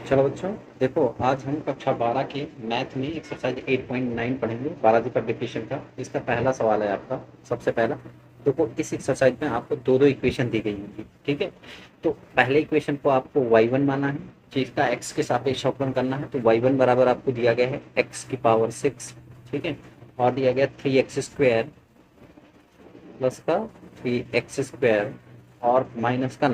चलो बच्चों, देखो आज हम कक्षा 12 के मैथ में एक्सरसाइज 8.9 पढ़ेंगे, बालाजी पर डिफिशन का। इसका पहला सवाल है आपका। सबसे पहला देखो, इस एक्सरसाइज में आपको दो दो इक्वेशन दी गई होंगी, ठीक है। तो पहले इक्वेशन को आपको y1 माना है, जिसका x के सापेक्ष अवकलन करना है। तो y1 बराबर आपको दिया गया है x की पावर 6, ठीक है। और दिया गया 3x² प्लस का 3x² और माइनस का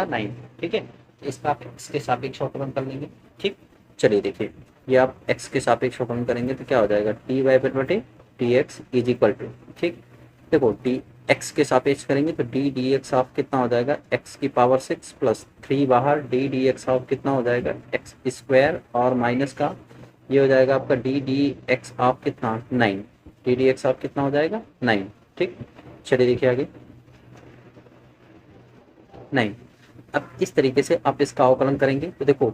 9, ठीक है। तो इसका आप x के सापेक्ष अवकलन कर लेंगे, ठीक। चलिए देखिए, ये आप x के सापेक्ष अवकलन करेंगे तो क्या हो जाएगा, टी वाई पर बटे t x is equal to, ठीक। देखो डी x के सापेक्ष करेंगे तो डी डी एक्स ऑफ कितना हो जाएगा, x की पावर 6 प्लस 3 बाहर, डी डी एक्स ऑफ कितना हो जाएगा x² और माइनस का ये हो जाएगा आपका डी डी एक्स ऑफ कितना 9, डी डी एक्स ऑफ कितना हो जाएगा 9, ठीक। चलिए देखिए आगे, नहीं। अब इस तरीके से आप इसका अवकलन करेंगे तो देखो,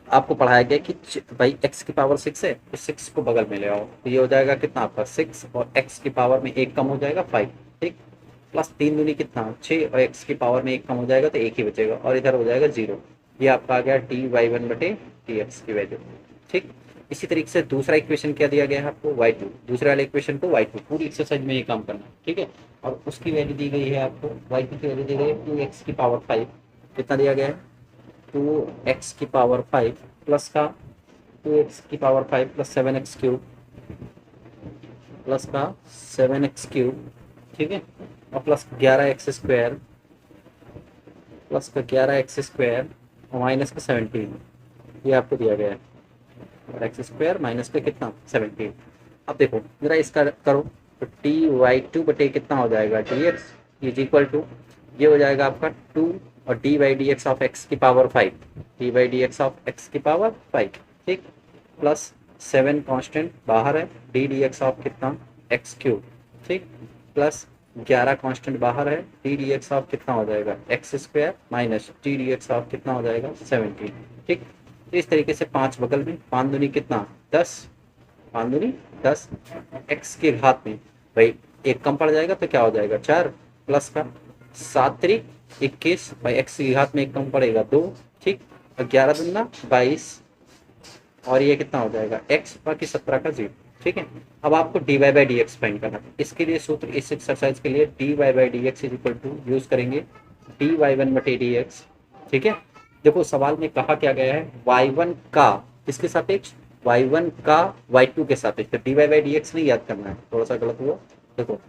आपको पढ़ाया गया कि भाई x की पावर 6 है तो 6 को बगल में ले आओ, तो ये हो जाएगा कितना आपका 6 और x की पावर में एक कम हो जाएगा 5, ठीक। प्लस 3 दूनी कितना 6 और x की पावर में एक कम हो जाएगा तो एक ही बचेगा और इधर हो जाएगा 0। ये आपका आ गया dy1 बटे dx की वैल्यू, ठीक। इसी तरीके से दूसरा इक्वेशन क्या दिया गया है आपको, y2। दूसरे वाले इक्वेशन को y2 पूरी एक्सरसाइज में ये काम करना है, ठीक है। और उसकी वैल्यू दी गई है आपको, y2 की वैल्यू दी गई है 2x की पावर 5। कितना दिया गया है, 2x की पावर 5 प्लस का 2x की पावर 5 प्लस 7x³ प्लस का 7x³, ठीक है। और प्लस 11x² प्लस का 11x² और माइनस का 17, ये आपको दिया गया है। और x² माइनस का कितना 17। अब देखो जरा इसका करो तो dy2 बटे कितना हो जाएगा dx इज इक्वल टू, ये हो जाएगा आपका 2 और d by d x of x की power 5, d by d x of x की पावर 5, ठीक। प्लस 7 कांस्टेंट बाहर है, डी डी एक्स ऑफ कितना x³, ठीक। प्लस 11 कांस्टेंट बाहर है, डी डी एक्स ऑफ कितना हो जाएगा x² minus D d x of कितना हो जाएगा 17, ठीक। तो इस तरीके से 5 बगल में, 5 दूनी कितना 10, 5 दूनी 10, x के घात में भाई एक कम पड़ जाएगा तो क्या हो जाएगा 4 प्लस का 7 3 21 भाई x की घात में एक कम पड़ेगा 2, ठीक। और 11 दूना 22 और ये कितना हो जाएगा x बाकी 17 का 0, ठीक है। अब आपको dy by d x find करना है। इसके लिए सूत्र इस एक्सरसाइज के लिए dy by d x is equal to use करेंगे dy1 बटे dx, ठीक है। देखो सवाल में कहा क्या गया है, y1 का किसके सापेक्ष, y1 का y2 के सापेक्ष। तो dy बाई डी एक्स नहीं याद करना है, थोड़ा सा गलत हुआ। देखो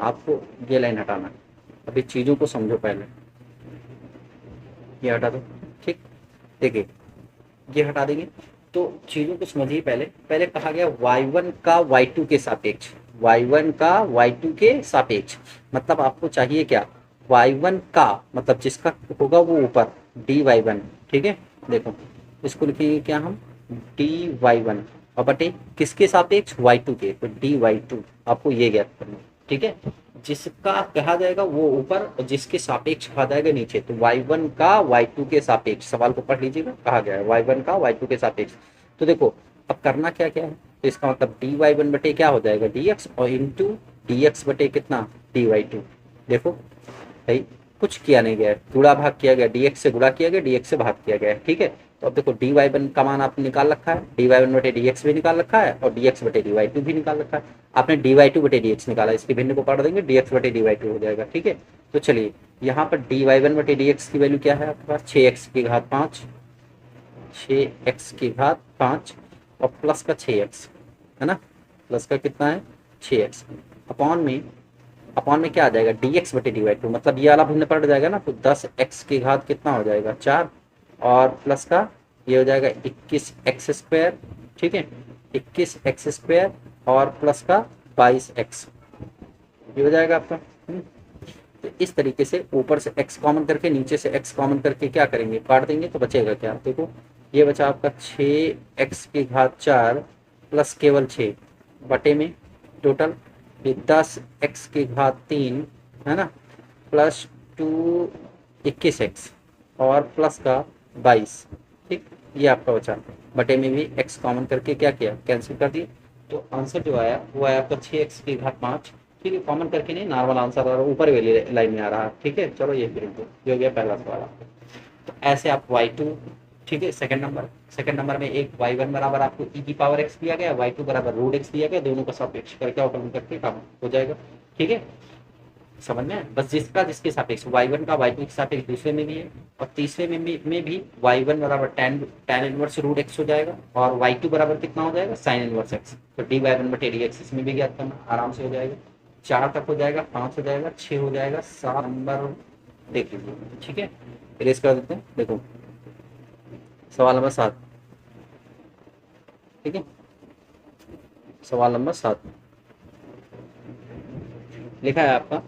आपको ये लाइन हटाना है, अभी चीज़ों को समझो पहले। ये हटा दो, ठीक। देखिए ये हटा देंगे तो चीज़ों को समझिए। पहले पहले कहा गया y1 का y2 के सापेक्ष, y1 का y2 के सापेक्ष, मतलब आपको चाहिए क्या, y1 का मतलब जिसका होगा वो ऊपर dy1, ठीक है। देखो इसको लिखिए क्या हम dy1 और बटे किसके सापेक्ष y2 के, तो dy2 आपको ये ज्ञात करना, ठीक है। जिसका कहा जाएगा वो ऊपर और जिसके सापेक्ष कहा जाएगा नीचे। तो y1 का y2 के सापेक्ष, सवाल को पढ़ लीजिएगा, कहा गया है y1 का y2 के सापेक्ष। तो देखो अब करना क्या क्या है, तो इसका मतलब dy1 बटे क्या हो जाएगा dx और इंटू dx बटे कितना dy2। देखो भाई कुछ किया नहीं गया, गुणा भाग किया गया, dx से गुणा किया गया, dx से भाग किया गया, ठीक है। तो अब देखो dy1 का मान आपने निकाल रखा है, dy1 बटे dx भी निकाल रखा है और dx बटे dy2 भी निकाल रखा है। आपने dy2 बटे dx निकाला, इसके भिन्न को पढ़ देंगे dx बटे dy2 हो जाएगा, ठीक है। तो चलिए यहाँ पर dy1 बटे dx की वैल्यू क्या है आपके पास, 6x की घात 5, 6x की घात 5 और प्लस का 6x है ना, प्लस का कितना है 6x अपॉन में क्या आ जाएगा dx बटे dy2, मतलब ये वाला भिन्न पलट जाएगा ना, तो 10x की घात कितना हो जाएगा 4 और प्लस का ये हो जाएगा 21x², ठीक है, 21x² और प्लस का 22x, ये हो जाएगा आपका। तो इस तरीके से ऊपर से x कॉमन करके नीचे से x कॉमन करके क्या करेंगे, काट देंगे तो बचेगा क्या, देखो ये बचा आपका 6x की घात 4 प्लस केवल 6 बटे में टोटल 10x की घात 3 है ना, प्लस 21x और प्लस का 22, ठीक। ये आपका बचा, बटे में भी x कॉमन करके क्या किया, कैंसिल कर दिए। तो आंसर जो आया वो आया आपका 6x की घात 5, ठीक है। कॉमन करके नहीं, नॉर्मल आंसर आ रहा है, ऊपर वाली लाइन में आ रहा है, ठीक है। चलो ये फिर ये हो गया पहला सवाल आपका। तो ऐसे आप y2, ठीक है, सेकंड नंबर में एक y1 बराबर आपको e की पावर x दिया गया, y2 बराबर रूट x दिया गया, दोनों का सापेक्ष करके अवकलन करके काम हो जाएगा। ठीक है, समझ में आया? बस जिसका जिसके सापेक्ष y1 का y2 के सापेक्ष दूसरे में भी है, और तीसरे में भी y1 बराबर tan इनवर्स रूट x हो जाएगा, और y2 बराबर कितना हो जाएगा, sin इनवर्स x। तो dy1 बटे dx इसमें भी ज्ञात करना, आराम से हो जाएगा। 4 तक हो जाएगा, 5 हो जाएगा, 6 हो जाएगा, 7 नंबर देख लीजिए। ठीक है, इरेज कर देते हैं। देखो सवाल नंबर 7, ठीक है, सवाल नंबर 7 लिखा है आपका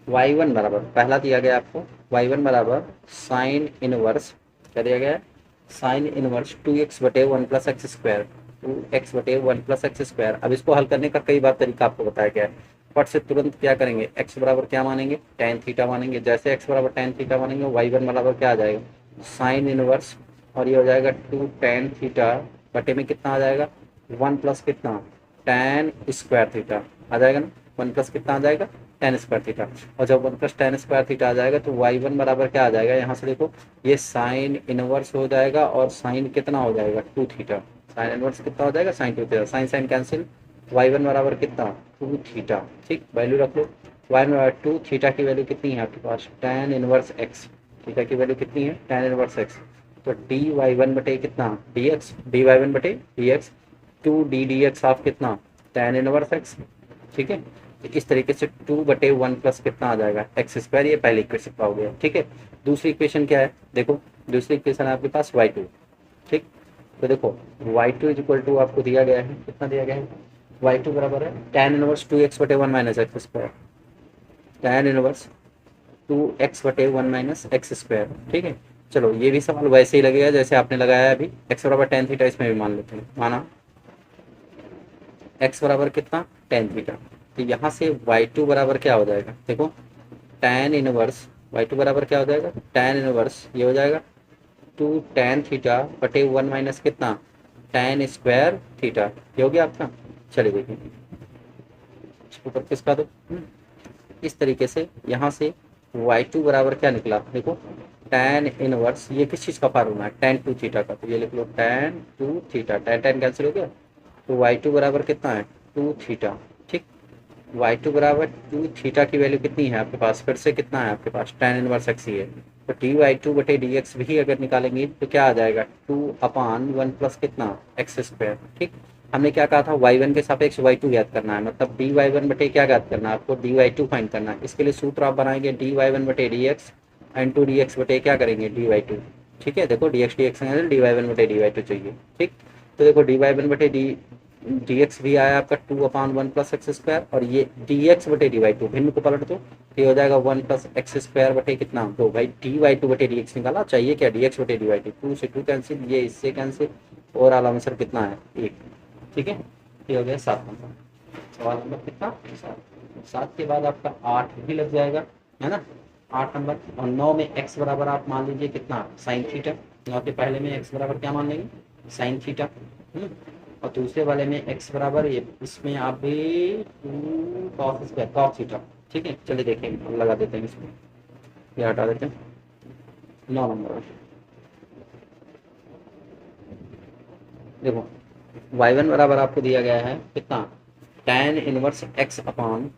y1 बराबर, पहला दिया गया आपको y1 बराबर साइन इनवर्स, क्या दिया गया है, साइन इनवर्स 2x बटे 1 प्लस एक्स स्क्वायर, 2x बटे 1 प्लस एक्स स्क्वायर। अब इसको हल करने का कई बार तरीका आपको बताया गया है। फट से तुरंत क्या करेंगे, x बराबर क्या मानेंगे, tan थीटा मानेंगे। जैसे x बराबर tan थीटा मानेंगे, y1 बराबर क्या आ जाएगा, साइन इनवर्स, और ये हो जाएगा 2 tan थीटा बटे में कितना आ जाएगा, 1 प्लस कितना, tan स्क्वायर थीटा आ जाएगा ना, 1 प्लस कितना आ जाएगा, tan स्क्वायर थीटा। और जब 1 प्लस tan स्क्वायर थीटा आ जाएगा तो y1 बराबर क्या आ जाएगा, यहाँ से देखो ये साइन इनवर्स हो जाएगा, और साइन कितना हो जाएगा, 2 थीटा। साइन इनवर्स कितना हो जाएगा, sine 2 theta, sine sine cancel, y1 बराबर कितना, 2 थीटा। ठीक, वैल्यू रख लो, y1 बराबर 2 थीटा की वैल्यू कितनी है आपके पास, tan इनवर्स x। थीटा की वैल्यू कितनी है, tan इनवर्स x। तो डी वाई वन बटे कितना, d x, d y one बटे डी एक्स, 2 डी ऑफ कितना, tan इनवर्स x। ठीक है, तो इस तरीके से 2 बटे 1 प्लस कितना आ जाएगा, एक्स स्क्वायर। ये पहली इक्वेशन का हो गया। ठीक है, दूसरी इक्वेशन क्या है, देखो दूसरी इक्वेशन है आपके पास y2। ठीक, तो देखो y2 इज इक्वल टू आपको दिया गया है, कितना दिया गया है, y2 बराबर है tan इनवर्स 2x बटे 1 minus x square, tan inverse 2x बटे 1 माइनस एक्स स्क्वायर। ठीक है, चलो ये भी सवाल वैसे ही लगेगा जैसे आपने लगाया अभी, x बराबर tan थीटा, इसमें भी मान लेते हैं, माना x बराबर कितना, tan थीटा। तो यहाँ से y2 बराबर क्या हो जाएगा, देखो tan इनवर्स, y2 बराबर क्या हो जाएगा, tan इनवर्स ये हो जाएगा 2 tan थीटा बटे 1 माइनस कितना, tan स्क्वायर थीटा। ये हो गया आपका। चलिए देखिए इसको ऊपर किसका दो, इस तरीके से यहाँ से y2 बराबर क्या निकला, देखो tan इनवर्स, ये किस चीज़ का फार्मूला है, tan 2 थीटा का। तो ये लिख लो tan 2 theta, tan tan cancel हो गया, तो y2 बराबर कितना है, 2 थीटा। ठीक, y2 बराबर 2 थीटा की वैल्यू कितनी है आपके पास, फिर से कितना है आपके पास, tan इनवर्स x ही है। तो dy2 बटे dx भी अगर निकालेंगे तो क्या आ जाएगा, 2/1 प्लस कितना, एक्स स्क्वायर। ठीक, हमने क्या कहा था, y1 के सापेक्ष y2 ज्ञात करना है, मतलब dy1 बटे क्या ज्ञात करना है आपको, dy2 फाइंड करना है। इसके लिए सूत्र आप बनाएंगे dy1 बटे dx एंड 2dx बटे क्या करेंगे, dy2। ठीक है, देखो dx dx dy1 बटे dy2 चाहिए। ठीक, तो देखो dy1 बटे dx भी आया आपका 2/1 प्लस एक्स स्क्वायर, और ये dx बटे dy2 भिन्न को पलट दो तो ये हो जाएगा 1 प्लस एक्स स्क्वायर बटे कितना, तो भाई dy2 बटे dx निकाला, चाहिए क्या, dx बटे dy2, 2 से 2 कैंसिल, ये इससे कैंसिल, और आला आंसर कितना है, 1। ठीक है, ये हो गया 7 नंबर। सवाल नंबर कितना, 7 के बाद आपका 8 भी लग जाएगा, है ना, 8 नंबर। और 9 में x बराबर आप मान लीजिए कितना, साइन थीटा। 9 के पहले में x बराबर क्या मान लेंगे, साइन थीटा। और दूसरे वाले में x बराबर, ये इसमें आप भी 2 कॉस स्क्वायर, कॉस थीटा। ठीक है, चलिए देखेंगे, हम लगा देते हैं इसमें, ये हटा देते हैं। 9 नंबर देखो y1 बराबर आपको दिया गया है कितना, tan inverse x upon,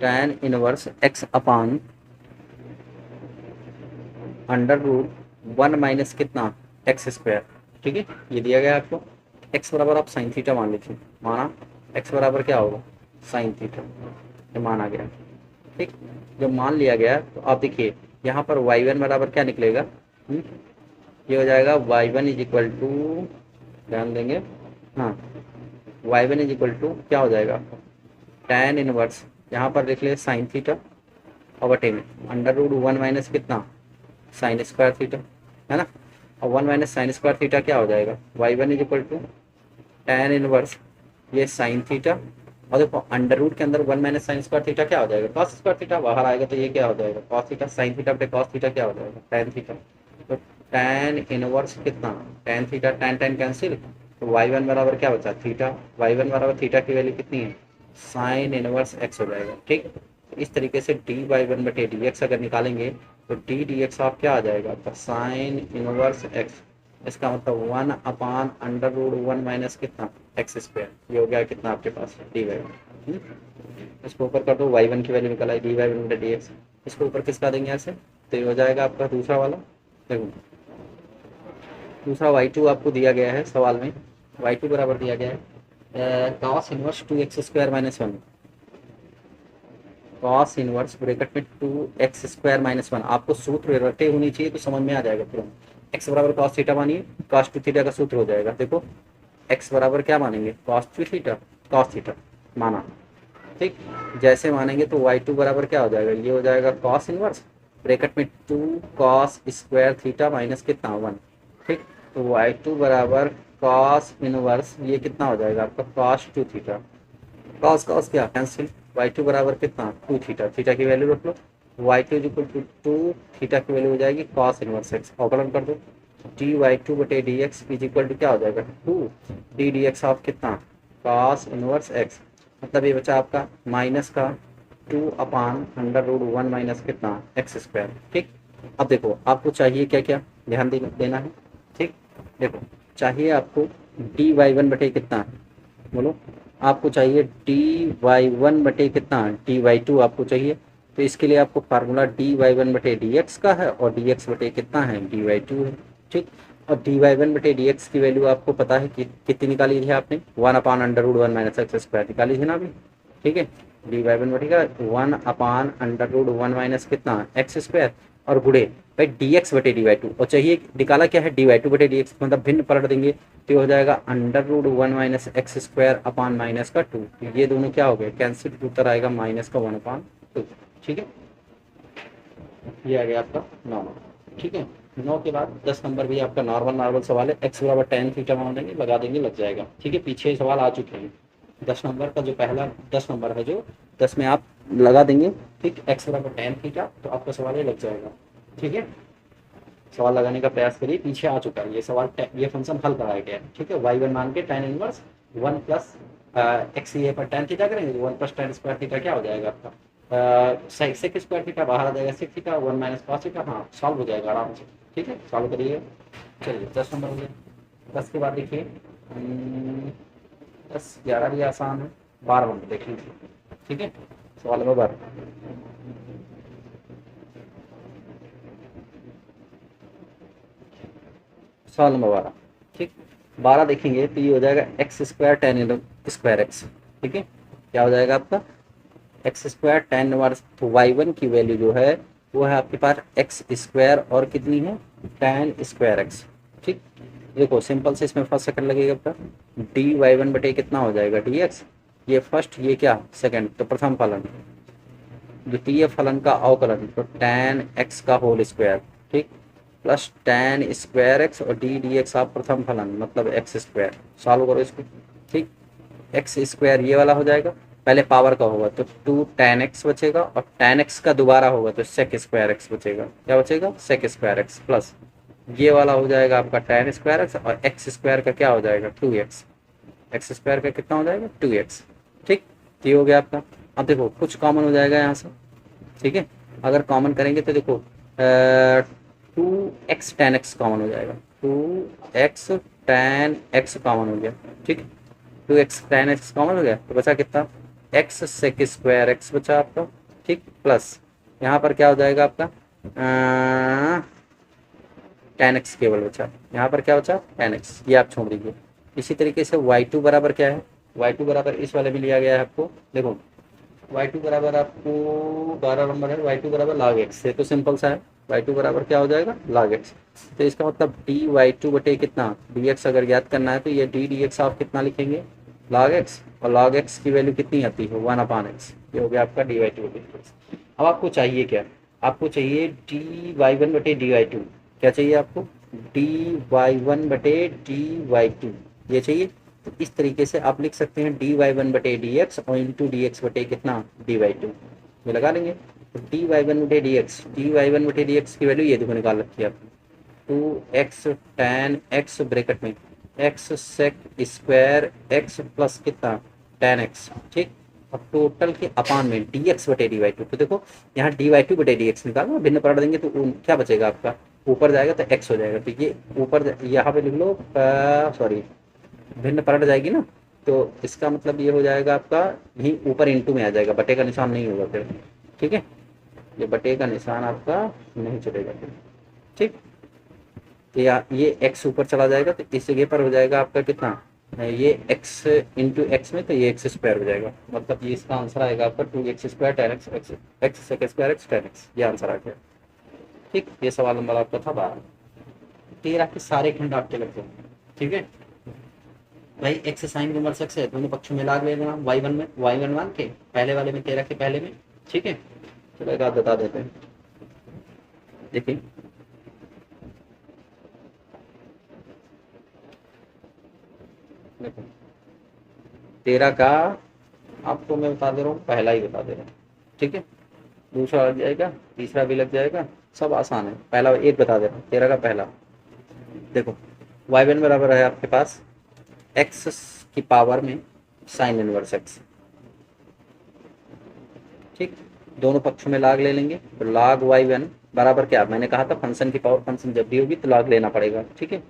tan inverse x upon under root 1 minus कितना, एक्स स्क्वायर। ठीक है, ये दिया गया आपको। x बराबर आप साइन थीटा मान लीजिए, माना x बराबर क्या होगा, साइन थीटा, ये माना गया। ठीक, जब मान लिया गया तो आप देखिए यहाँ पर y1 बराबर क्या निकलेगा, ये हो जाएगा y1 इज इक्वल टू, ध्यान देंगे, हाँ y1 इज इक्वल टू क्या हो जाएगा, tan इनवर्स, यहाँ पर देख ले साइन थीटा, और बटे में अंडर रूट 1 माइनस कितना, साइन स्क्वायर थीटा, है ना। और 1 माइनस साइन स्क्वायर थीटा क्या हो जाएगा, y1 is equal to tan inverse ये साइन थीटा, और देखो अंडर रूट के अंदर 1 माइनस साइन स्क्वायर थीटा क्या हो जाएगा, कॉस स्क्वायर थीटा, बाहर आएगा तो ये क्या हो जाएगा, कॉस थीटा, साइन थीटा बटे कॉस थीटा क्या हो जाएगा, tan थीटा। तो tan इनवर्स कितना, tan theta, tan tan cancel, तो y1 बराबर क्या बचा, थीटा, y1 बराबर थीटा की वैल्यू कितनी है, साइन इनवर्स x हो जाएगा। ठीक, इस तरीके से dy1 बटे dx अगर निकालेंगे तो डी डी एक्स ऑफ क्या आ जाएगा आपका साइन इनवर्स एक्स, इसका मतलब 1/√1 माइनस कितना एक्स स्क्वायर, ये हो गया कितना आपके पास डी वाई वन। इसको ऊपर कर दो, वाई वन की वैल्यू निकल आई d y one d x, इसको ऊपर किसका देंगे ऐसे, तो ये हो जाएगा आपका दूसरा वाला। देखो दूसरा वाई टू आपको दिया गया है सवाल में, वाई टू बराबर दिया गया है cos inverse 2x² minus one, cos inverse bracket में 2x² माइनस वन। आपको सूत्र रटे होनी चाहिए तो समझ में आ जाएगा तुरंत। एक्स बराबर कॉस थीटा मानिए, कॉस टू थीटा का सूत्र हो जाएगा। देखो एक्स बराबर क्या मानेंगे cos two theta, cos theta माना, ठीक। जैसे मानेंगे तो वाई टू बराबर क्या हो जाएगा, ये हो जाएगा कॉस इनवर्स ब्रैकेट में 2 कॉस स्क्वायर थीटा माइनस कितना 1, ठीक। तो वाई टू बराबर कॉस इनवर्स ये कितना हो जाएगा आपका cos two theta, cos cos क्या कैंसिल, वाई टू बराबर कितना 2 थीटा, थीटा की वैल्यू रख लो, y two equal to 2 theta की वैल्यू हो जाएगी कॉस इनवर्स एक्स, अवकलन कर दो, डी वाई टू बटे d x is equal to क्या हो जाएगा 2 डी डी एक्स ऑफ कितना कॉस इनवर्स एक्स, मतलब ये बचा आपका माइनस का 2/√1 माइनस कितना एक्स स्क्वायर, ठीक। अब देखो आपको चाहिए क्या क्या ध्यान देना है, ठीक। देखो चाहिए आपको डी वाई वन बटे कितना, बोलो आपको चाहिए डी वाई वन बटे कितना डी वाई टू आपको चाहिए, तो इसके लिए आपको फार्मूला डी वाई वन बटे डी एक्स का है और डी एक्स बटे कितना है डी वाई टू है, ठीक। और डी वाई वन बटे डी एक्स की वैल्यू आपको पता है कि कितनी निकाली थी आपने 1/√1 माइनस एक्स स्क्वायर निकाली थी ना अभी, ठीक है। डी वाई वन बटेगा 1/√1 माइनस कितना एक्स स्क्वायर और गुड़े भाई डी एक्स बटे डी वाई टू, और चाहिए निकाला क्या है डी वाई टू बटे डी एक्स, मतलब भिन्न पलट देंगे तो हो जाएगा √1 minus x square upon minus का 2, ये दोनों क्या हो गए कैंसिल, उत्तर आएगा माइनस का 1/2, ठीक है। ये आ गया आपका नॉर्मल, ठीक है। 9 के बाद 10 नंबर भी आपका नॉर्मल सवाल है, एक्स बराबर tan थीटा मान देंगे लगा देंगे लग जाएगा, ठीक है। पीछे सवाल आ चुके हैं 10 नंबर का, जो पहला 10 नंबर है जो 10 में आप लगा देंगे, ठीक, एक्स बराबर tan थीटा, तो आपका सवाल ये लग जाएगा, ठीक है। सवाल लगाने का प्रयास करिए, पीछे आ चुका है ये सवाल, ये फंक्शन हल कराया गया है, ठीक है। वाई वन मान के tan इनवर्स 1 प्लस एक्स ये पर tan थीटा करेंगे तो 1 प्लस tan स्क्वायर थीटा क्या हो जाएगा आपका सेक स्क्वायर थीटा बाहर आ जाएगा, sec theta 1 minus cos theta, हाँ सॉल्व हो जाएगा आराम से, ठीक है। सॉल्व करिए, चलिए 10 नंबर हो गया। 10 के बाद देखिए 10 11 भी आसान है, 12 नंबर देख लीजिए, ठीक है। सवाल नंबर 12, सवाल नंबर 12, ठीक। 12 देखेंगे तो ये हो जाएगा x square tan square x, ठीक है। क्या हो जाएगा आपका एक्स स्क्वायर tan इनवर्स, तो वाई वन की वैल्यू जो है वो है आपके पास एक्स स्क्वायर और कितनी है tan स्क्वायर एक्स, ठीक। देखो सिंपल से इसमें फर्स्ट सेकंड लगेगा आपका डी वाई वन बटे कितना हो जाएगा डी एक्स, ये फर्स्ट ये क्या सेकंड, तो प्रथम फलन, द्वितीय फलन का अवकलन तो tan एक्स का होल स्क्वायर, ठीक, प्लस tan स्क्वायर एक्स और डी डी एक्स आप प्रथम फलन मतलब एक्स स्क्वायर, सॉल्व करो इसको, ठीक। एक्स स्क्वायर ये वाला हो जाएगा, पहले पावर का होगा तो 2 tan x बचेगा और tan x का दोबारा होगा तो sec स्क्वायर एक्स बचेगा, क्या बचेगा sec स्क्वायर एक्स, प्लस ये वाला हो जाएगा आपका tan स्क्वायर एक्स और x स्क्वायर का क्या हो जाएगा 2x, x स्क्वायर का कितना हो जाएगा 2x, ठीक। ये हो गया आपका। अब देखो कुछ कॉमन हो जाएगा यहाँ से, ठीक है। अगर कॉमन करेंगे तो देखो 2x tan x कॉमन हो जाएगा, 2x tan x कॉमन हो गया, ठीक। 2x tan x कॉमन हो गया तो बचा कितना x sec स्क्वायर x बचा आपका, ठीक, प्लस यहाँ पर क्या हो जाएगा आपका tan x केवल बचा, यहाँ पर क्या बचा tan x, ये आप छोड़ दीजिए। इसी तरीके से y2 बराबर क्या है, y2 बराबर इस वाले में लिया गया है आपको, देखो y2 बराबर आपको 12 नंबर है, y2 बराबर log x, ये तो सिंपल सा है, y2 बराबर क्या हो जाएगा log x, तो इसका मतलब डी वाई टू बटे कितना dx अगर ज्ञात करना है तो ये डी डी एक्स आप कितना लिखेंगे log x, और log x की वैल्यू कितनी आती है 1/x, ये हो गया आपका डी वाई टू बटे dx। अब आपको चाहिए क्या, आपको चाहिए डी वाई वन बटे डी वाई टू, क्या चाहिए आपको डी वाई वन बटे डी वाई टू, ये चाहिए। तो इस तरीके से आप लिख सकते हैं डी वाई वन बटे डी एक्स और इंटू डी एक्स बटे कितना डी वाई टू, ये लगा लेंगे। तो डी वाई वन बटे d x, d y one बटे डी एक्स की वैल्यू ये देखो निकाल रखी है आपने 2x tan x ब्रैकेट में x sec square x plus कितना tan x, ठीक। अब टोटल के अपान में डी एक्स बटे डी वाई टू, तो देखो यहाँ डी वाई टू बटे डी एक्स निकालो, भिन्न पलट देंगे तो क्या बचेगा आपका, ऊपर जाएगा तो एक्स हो जाएगा, तो ये ऊपर यहाँ पे लिख लो, सॉरी भिन्न पलट जाएगी ना, तो इसका मतलब ये हो जाएगा आपका यहीं ऊपर इंटू में आ जाएगा, बटे का निशान नहीं होगा फिर, ठीक है, ये बटे का निशान आपका नहीं चलेगा फिर, ठीक। तो या ये x ऊपर चला जाएगा तो इस जगह पर हो जाएगा आपका कितना, ये x इंटू एक्स में, तो ये एक्स स्क्वायर हो जाएगा, मतलब ये इसका आंसर आएगा आपका 2x² tan x x x sec square x tan x, ये आंसर आ गया, ठीक। ये सवाल नंबर आपका था 12। 13 के सारे खंड आपके लगते हैं, ठीक है भाई, x साइन इनवर्स x है, दोनों पक्षों में लाग लेना y1 में, y1 के पहले वाले में, 13 के पहले में, ठीक है। चलो एक बात बता देते हैं, देखिए देखो 13 का आपको मैं बता दे रहा हूँ, पहला ही बता दे रहा हूँ, ठीक है, दूसरा लग जाएगा, तीसरा भी लग जाएगा, सब आसान है, पहला एक बता दे रहा हूँ, 13 का पहला देखो, y1 बराबर है आपके पास x की पावर में साइन इनवर्स x, ठीक, दोनों पक्षों में लाग ले लेंगे, तो लाग y1 बराबर क्या, मैंने कहा था फंक्शन की पावर फंक्शन जब भी होगी तो लाग लेना पड़ेगा, ठीक है।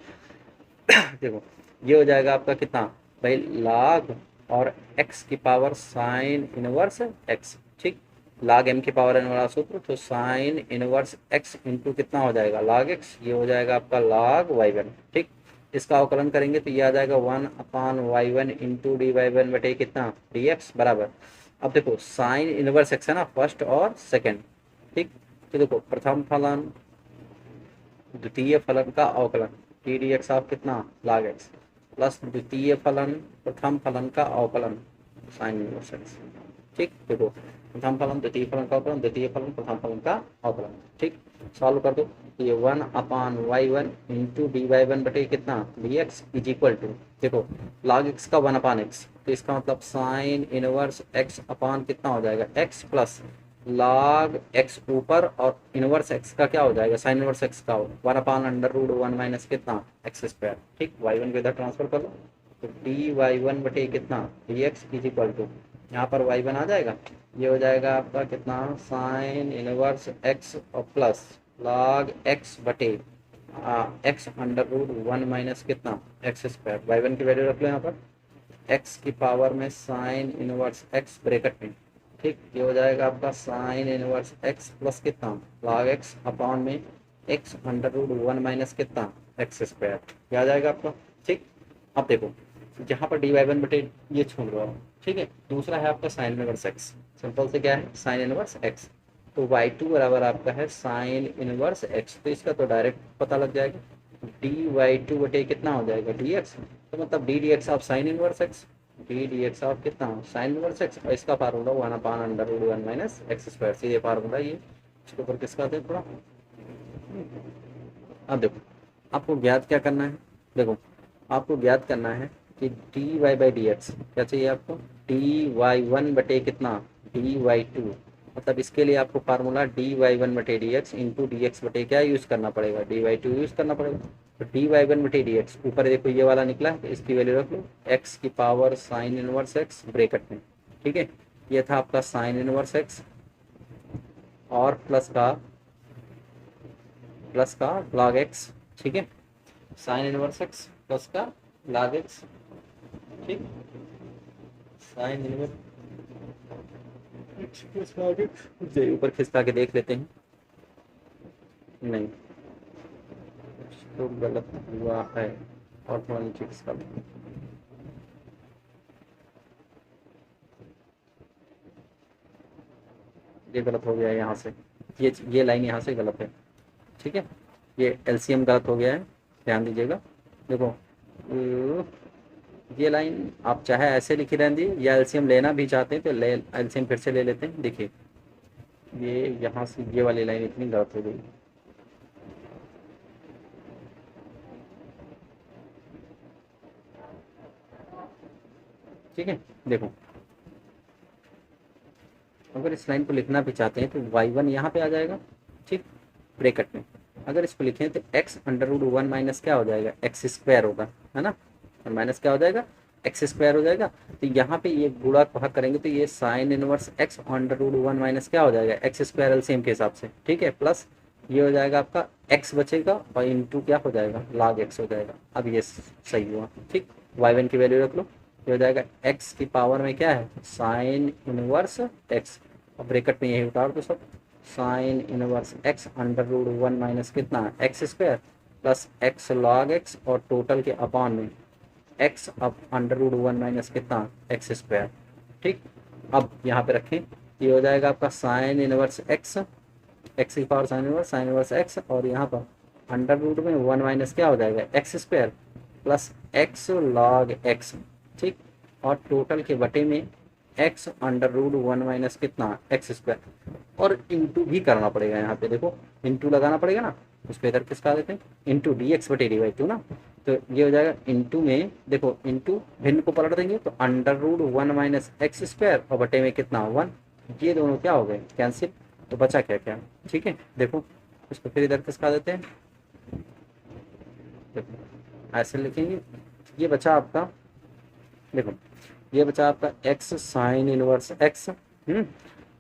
देखो ये हो जाएगा आपका कितना भाई, लाग और x की पावर साइन इनवर्स x, ठीक, लाग m की पावर n वाला सूत्र, तो साइन इनवर्स x इंटू कितना हो जाएगा लाग x, ये हो जाएगा आपका लाग y1, ठीक। इसका अवकलन करेंगे तो ये आ जाएगा 1/y1 into D y one बटे कितना dx बराबर, अब देखो साइन इनवर्स x है ना, फर्स्ट और सेकंड, ठीक, तो देखो प्रथम फलन द्वितीय फलन का अवकलन टी डी एक्स ऑफ कितना लाग एक्स प्लस द्वितीय फलन प्रथम फलन का अवकलन साइन इनवर्स एक्स, ठीक, देखो प्रथम फलन द्वितीय फलन का अवकलन, द्वितीय फलन प्रथम फलन का अवकलन, ठीक, सॉल्व कर दो, ये 1/y1 into D y one बटे कितना d x is equal to, देखो log x का 1/x, तो इसका मतलब साइन इनवर्स x अपान कितना हो जाएगा x प्लस log x ऊपर और इनवर्स x का क्या हो जाएगा, साइन इनवर्स x का 1/√1 माइनस कितना x स्क्वायर, ठीक, y1 को इधर ट्रांसफर कर लो, तो डी वाई वन बटे कितना d x is equal to, यहाँ पर y1 आ जाएगा, ये हो जाएगा आपका कितना साइन इनवर्स x और प्लस log x बटे x√1 माइनस कितना एक्स स्क्वायर, y1 की वैल्यू रख लो यहाँ पर, x की पावर में साइन इनवर्स x ब्रैकेट में, ठीक, ये हो जाएगा आपका साइन इनवर्स x प्लस कितना log x अपॉन में x√1 माइनस कितना एक्स स्क्वायर, ये आ जाएगा आपका, ठीक। अब देखो जहाँ पर डी वाई वन बटे ये छोड़ दो, ठीक है, दूसरा है आपका साइन इनवर्स x, सिंपल से क्या है साइन इनवर्स x, तो y2 बराबर आपका है साइन इनवर्स x, तो इसका तो डायरेक्ट पता लग जाएगा, डी वाई टू बटे कितना हो जाएगा डी एक्स, तो मतलब D d x of sine inverse x, D d x of कितना साइन इनवर्स एक्स, और इसका फार्मूला 1/√1 माइनस एक्स स्क्वायर, सीधे फार्मूला ये, इसके ऊपर किसका दे थोड़ा, अब देखो आपको ज्ञात क्या करना है, देखो आपको ज्ञात करना है कि d y by d x क्या चाहिए आपको, डी वाई वन बटे कितना डी वाई टू, मतलब इसके लिए आपको फार्मूला डी वाई वन बटे d x into d x बटे क्या यूज़ करना पड़ेगा, डी वाई टू यूज़ करना पड़ेगा, तो डी वाई वन बटे डी एक्स ऊपर देखो ये वाला निकला है, तो इसकी वैल्यू रख लो एक्स की power sine inverse x bracket में, ठीक है, ये था आपका साइन इनवर्स एक्स और प्लस का लॉग एक्स, ठीक है, साइन इनवर्स एक्स प्लस का लॉग एक्स, ठीक, साइन इनवर्स ऊपर खिसका के देख लेते हैं, नहीं तो गलत हुआ है, और थोड़ा नीचे खिसका लो, ये गलत हो गया है यहाँ से, ये लाइन यहाँ से गलत है, ठीक है, ये एलसीएम गलत हो गया है, ध्यान दीजिएगा, देखो ये लाइन आप चाहे ऐसे लिखी रहने दी या एलसीएम लेना भी चाहते हैं तो ले एलसीएम फिर से ले लेते हैं, देखिए ये यहाँ से ये वाली लाइन इतनी गलत हो गई, ठीक है, देखो अगर इस लाइन को लिखना भी चाहते हैं तो y1 यहाँ पे आ जाएगा, ठीक, ब्रैकेट में, अगर इसको लिखें तो x√1 माइनस क्या हो जाएगा एक्स स्क्वायर होगा, है ना, और माइनस क्या हो जाएगा एक्स स्क्वायर हो जाएगा। तो यहाँ पे ये गुणा भाग करेंगे तो ये sine inverse x under root one minus क्या हो जाएगा एक्स स्क्वायर एलसीएम के हिसाब से, ठीक है, प्लस ये हो जाएगा आपका एक्स बचेगा और इंटू क्या हो जाएगा log एक्स हो जाएगा। अब ये सही हुआ, ठीक। वाई वन की वैल्यू रख लो, ये हो जाएगा एक्स की पावर में क्या है साइन इनवर्स एक्स, और ब्रैकेट में यही उतार दो सब, sine inverse x under root one minus कितना x square plus x log x और टोटल के अपॉन में एक्स अब अंडर रूट वन माइनस कितना एक्स स्क्वायर, ठीक। अब यहाँ पे रखें, ये हो जाएगा आपका साइन इनवर्स एक्स, एक्स की पावर साइन इनवर्स एक्स, और यहाँ पर अंडर रूट में वन माइनस क्या हो जाएगा x square plus x log x, ठीक, और टोटल के बटे में x under root one minus कितना एक्स स्क्वायर, और इंटू भी करना पड़ेगा यहाँ पे, देखो इंटू लगाना पड़ेगा ना, उस पर इधर किसका देते हैं इंटू डी एक्स बटे डी वाई टू ना, तो ये हो जाएगा इंटू में, देखो इंटू भिन्न को पलट देंगे तो under root one minus x square और बटे में कितना वन, ये दोनों क्या हो गए कैंसिल, तो बचा क्या क्या, ठीक है। देखो इसको फिर इधर किसका देते हैं, देखो ऐसे लिखेंगे, ये बचा आपका, देखो ये बचा आपका एक्स साइन इनवर्स एक्स,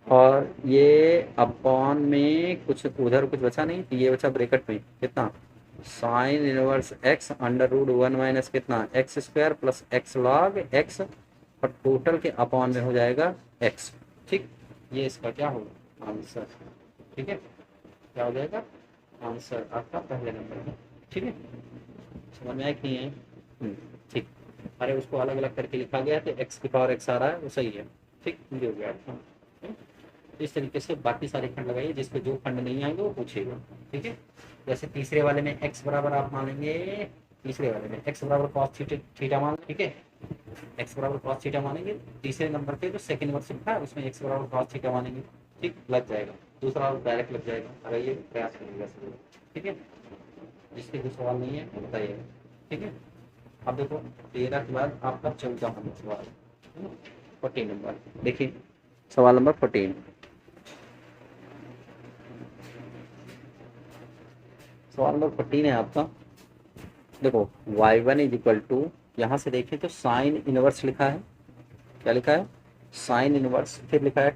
और ये अपॉन में कुछ उधर कुछ बचा नहीं, तो ये बचा ब्रैकेट में कितना sine inverse x under root one minus कितना x square plus x log x, और टोटल के अपॉन में हो जाएगा एक्स, ठीक। ये इसका क्या होगा आंसर, ठीक है, क्या हो जाएगा आंसर आपका पहले नंबर में, ठीक है। समझ में आया कि नहीं है, ठीक। अरे उसको अलग अलग करके लिखा गया तो एक्स की पावर एक्स आ रहा है वो सही है, ठीक, ये हो गया आपका। इस तरीके से बाकी सारे खंड लगाइए, जिसपे जो खंड नहीं आएंगे वो पूछेगा, ठीक है। जैसे तीसरे वाले में x बराबर आप मानेंगे, तीसरे वाले में x बराबर cos थीटा मान, ठीक है, x बराबर cos थीटा मानेंगे। तीसरे नंबर पे जो सेकंड वर्ड लिखा है उसमें x बराबर cos थीटा मानेंगे, ठीक, लग जाएगा। दूसरा डायरेक्ट लग जाएगा, अगर ये प्रयास करिएगा सर, ठीक है। जिसके कोई सवाल नहीं है बताइएगा, ठीक है। अब देखो 13 के बाद आपका 14 नंबर सवाल, 14 नंबर देखिए, सवाल नंबर 14, सवाल नंबर 14 है आपका। देखो y1 इज इक्वल टू, यहाँ से देखें तो साइन इनवर्स लिखा है, क्या लिखा है साइन इनवर्स, फिर लिखा है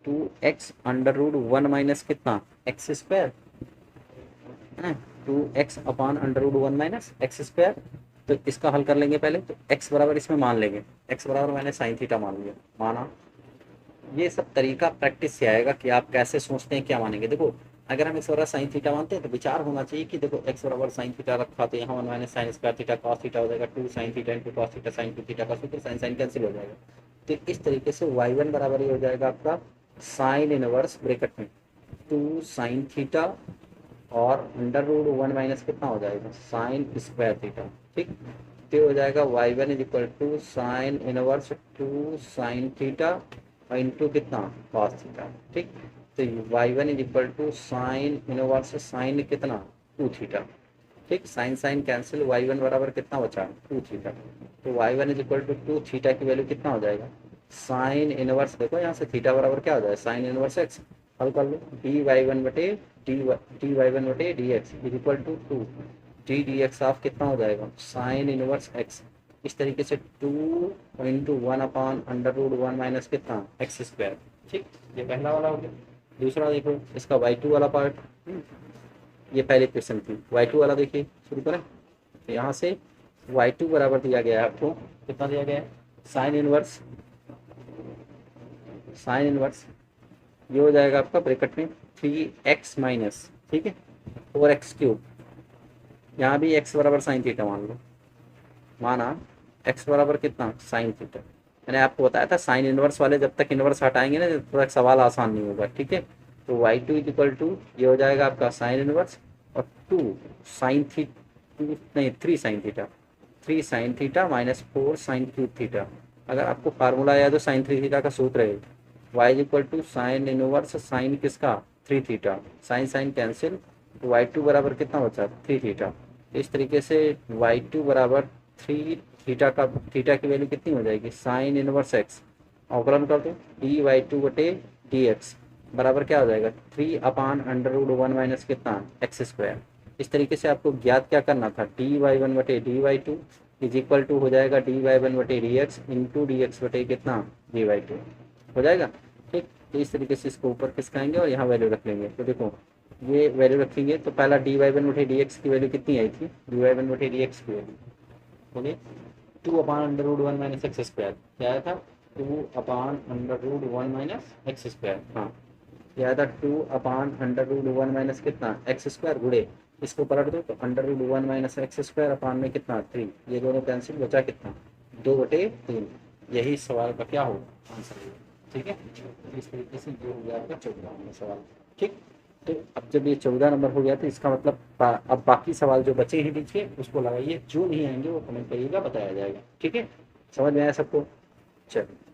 2x under root one minus कितना एक्स स्क्वायर है, 2x upon under root one minus x square. तो इसका हल कर लेंगे पहले, तो x बराबर इसमें मान लेंगे, x बराबर मैंने साइन थीटा मान लिया, माना। ये सब तरीका प्रैक्टिस से आएगा कि आप कैसे सोचते हैं क्या मानेंगे। देखो अगर हम एक्स बराबर साइन थीटा मानते हैं तो विचार होना चाहिए कि देखो एक्स बराबर साइन थीटा रखा तो यहाँ one minus sine square theta cos theta हो जाएगा, two sine theta into cos theta sine two theta का सूत्र, साइन साइन कैंसिल हो जाएगा। तो इस तरीके से y1 बराबर ये हो जाएगा आपका साइन इनवर्स ब्रैकेट में 2 साइन थीटा और अंडर रूट वन माइनस कितना हो जाएगा साइन स्क्वायर थीटा, ठीक। तो हो जाएगा y1 is equal to sine inverse 2 sine theta और इंटू कितना कॉस थीटा, ठीक। तो y1 is equal to sine inverse sine कितना 2 थीटा, ठीक, साइन साइन कैंसिल, y1 बराबर कितना बचा 2 थीटा। तो y1 is equal to 2 theta की वैल्यू कितना हो जाएगा साइन इनवर्स, देखो यहाँ से थीटा बराबर क्या हो जाएगा साइन इनवर्स एक्स, हल कर लो डी वाई वन बटे d x is equal to 2 d d x of कितना हो जाएगा साइन इनवर्स एक्स। इस तरीके से 2 into one upon under root one minus कितना एक्स स्क्वायर, ठीक। ये पहला वाला हो गया। दूसरा देखो इसका y2 वाला पार्ट, ये पहले क्वेश्चन थी, y2 वाला देखिए शुरू करें। तो यहाँ से y2 बराबर दिया गया है आपको, कितना दिया गया है साइन इनवर्स, ये हो जाएगा आपका ब्रैकेट में 3x माइनस, ठीक है, 4x क्यूब। यहाँ भी x बराबर साइन थीटा मान लो, माना x बराबर कितना साइन थीटा। मैंने आपको बताया था साइन इनवर्स वाले जब तक इनवर्स हटाएंगे ना तब तक सवाल आसान नहीं होगा, ठीक है। तो y2 इज इक्वल टू ये हो जाएगा आपका साइन इनवर्स और 3 sine theta minus 4 sine cube theta. अगर आपको फार्मूला याद हो साइन 3 थीटा का सूत्र है y is equal to sine inverse sine किसका 3 theta, sine sine cancel, y2 बराबर कितना बचा 3 थीटा। इस तरीके से y2 बराबर 3 थीटा का, थीटा की वैल्यू कितनी हो जाएगी साइन इनवर्स एक्स, अवकलन कर दो डी वाई टू बटे डी एक्स बराबर क्या हो जाएगा 3 upon under root one minus कितना एक्स स्क्वायर। इस तरीके से आपको ज्ञात क्या करना था, डी वाई वन बटे d y two is equal to हो जाएगा डी वाई वन बटे d x into d x बटे कितना डी वाई टू हो जाएगा। ठीक, तो इस तरीके से इसको ऊपर खिसकाएंगे और यहाँ वैल्यू रख लेंगे। तो देखो ये वैल्यू रखेंगे तो पहला डी वाई वन बटे डी एक्स की वैल्यू कितनी आई थी, डी वाई वन बटे डी एक्स की वैल्यू बोलिए 2/√1 माइनस एक्स स्क्वायर, क्या आया था 2/√1 माइनस एक्स स्क्वायर। हाँ क्या आया था 2/√1 माइनस कितना एक्स स्क्वायर, गुड़े इसको पलट दो तो √1 माइनस एक्स स्क्वायर अपान में कितना 3, ये दोनों कैंसिल, बचा कितना 2/3। यही सवाल का क्या होगा आंसर होगा। ठीक है, इस तरीके से ये हो गया आपका 14 नंबर सवाल। ठीक, तो अब जब ये 14 नंबर हो गया तो इसका मतलब अब बाकी सवाल जो बचे हैं नीचे उसको लगाइए, जो नहीं आएंगे वो कमेंट करिएगा, बताया जाएगा। ठीक है, समझ में आया सबको, चलो।